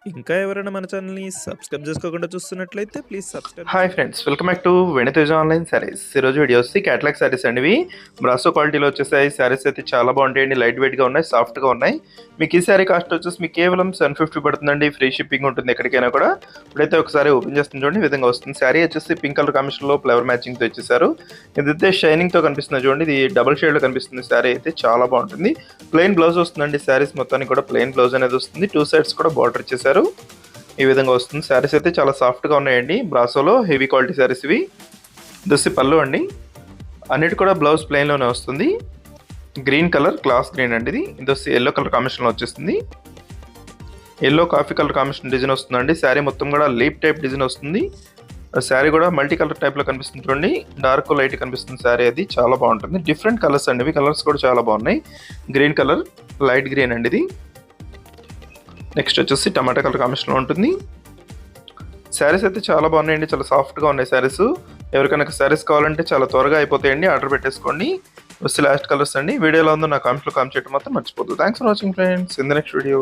ఇంకా ఎవరైనా మన ఛానల్‌ని సబ్స్క్రైబ్ చేసుకోకుండా చూస్తున్నట్లయితే please subscribe hi friends, welcome back to Veniteja online sarees. ఈరోజు వీడియో వచ్చి క్యాటలాగ్ శారీస్ అండి. ఇవి బ్రాసో క్వాలిటీలో వచ్చేసాయి. శారీస్ అయితే చాలా బాగుంటాయండి, లైట్ వెయిట్గా ఉన్నాయి, సాఫ్ట్గా ఉన్నాయి. మీకు ఈ శారీ కాస్ట్ వచ్చేసి మీకు కేవలం 750 పడుతుందండి. ఫ్రీ షిప్పింగ్ ఉంటుంది ఎక్కడికైనా కూడా. ఇప్పుడైతే ఒకసారి ఓపెన్ చేస్తుంది చూడండి, ఈ విధంగా వస్తుంది. శారీ వచ్చేసి పింక్ కలర్ కాంబినేషన్లో ఫ్లవర్ మ్యాచింగ్తో ఇచ్చేసారు. ఇదైతే షైనింగ్తో కనిపిస్తుంది చూడండి, ఇది డబుల్ షేడ్లో కనిపిస్తుంది. శారీ అయితే చాలా బాగుంటుంది. ప్లెయిన్ బ్లౌజ్ వస్తుందండి. శారీస్ మొత్తానికి కూడా ప్లెయిన్ బ్లౌజ్ అనేది వస్తుంది. 2 సైడ్స్ కూడా బార్డర్ ఇచ్చేసారు. ఈ విధంగా వస్తుంది. శారీస్ అయితే చాలా సాఫ్ట్గా ఉన్నాయండి. బ్రాసోలో హెవీ క్వాలిటీ శారీస్ ఇవి. దొస్సి పళ్ళు అండి. అన్నిటి కూడా బ్లౌజ్ ప్లెయిన్లోనే వస్తుంది. గ్రీన్ కలర్, క్లాస్ గ్రీన్ అండి. ఇది దొస్సి ఎల్లో కలర్ కాంబినేషన్లో వచ్చేస్తుంది. Yellow coffee colour combination design వస్తుందండి. శారీ మొత్తం కూడా లీప్ టైప్ డిజైన్ వస్తుంది. శారీ కూడా మల్టీ కలర్ టైప్లో కనిపిస్తుంది చూడండి. డార్క్ లైట్ కనిపిస్తుంది శారీ. అది చాలా బాగుంటుంది. డిఫరెంట్ కలర్స్ అండి ఇవి. కలర్స్ కూడా చాలా బాగున్నాయి. గ్రీన్ కలర్, లైట్ గ్రీన్ అండి ఇది. నెక్స్ట్ వచ్చేసి టమాటా కలర్ కాంబినేషన్లో ఉంటుంది. శారీస్ అయితే చాలా బాగున్నాయండి, చాలా సాఫ్ట్గా ఉన్నాయి శారీస్. ఎవరికైనా శారీస్ కావాలంటే చాలా త్వరగా అయిపోతాయండి, ఆర్డర్ పెట్టేసుకోండి. వస్తే లాస్ట్ కలర్స్ అండి. వీడియోలో ఉందో నా కామెంట్లో కామెంట్ చేయడం మాత్రం మర్చిపోద్దు. Thanks for watching friends. In the next video.